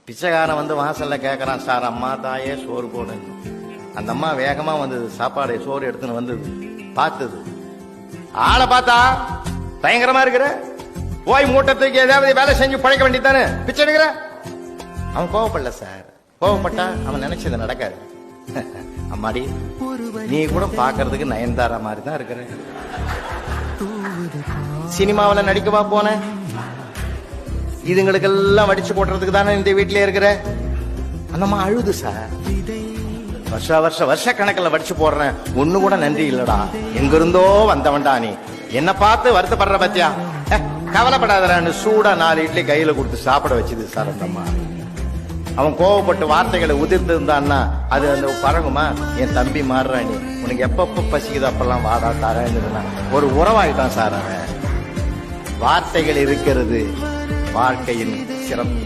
பிச்சைக்காரன் வந்து வாசல்ல கேட்கறான், சார் அம்மா தாயே சோறு போடு. அந்த அம்மா வேகமா வந்தது, சாப்பாடு சோறு எடுத்துன்னு வந்தது, பார்த்தது. ஆளை பார்த்தா பயங்கரமா இருக்கிற, போய் மூட்டத்துக்கு ஏதாவது வேலை செஞ்சு பழைக்க வேண்டியதானே, பிச்சை எடுக்கிற. அவன் கோவப்படல சார், கோவப்பட்டா அவன் நினைச்சது நடக்காது. அம்மாடி நீ கூட பாக்குறதுக்கு நயன்தாரா மாதிரி தான் இருக்கிற, சினிமாவில் நடிக்கவா போன, இதுங்களுக்கெல்லாம் வடிச்சு போடுறதுக்கு தானே இந்த வீட்டிலே இருக்கிற. அந்தம்மா அழுது சார், வருஷ கணக்கில் வடிச்சு போடுறேன், ஒண்ணு கூட நன்றி இல்லடா, எங்கிருந்தோ வந்தவன்டா நீ, என்ன பார்த்து வருத்தப்படுற பத்தியா, கவலைப்படாதரான்னு சூடா 4 இட்லி கையில கொடுத்து சாப்பிட வச்சுது சார் அந்த அம்மா. அவன் கோவப்பட்டு வார்த்தைகளை உதிர்ந்து இருந்தான்னா அது அந்த பழகுமா, என் தம்பி மாறுறா நீ, உனக்கு எப்பப்ப பசிக்குது அப்பெல்லாம் வாடா தரேன்னு ஒரு உறவாயிட்டான் சார் அவன். வார்த்தைகள் இருக்கிறது வாழ்க்கையின் சிறப்பு.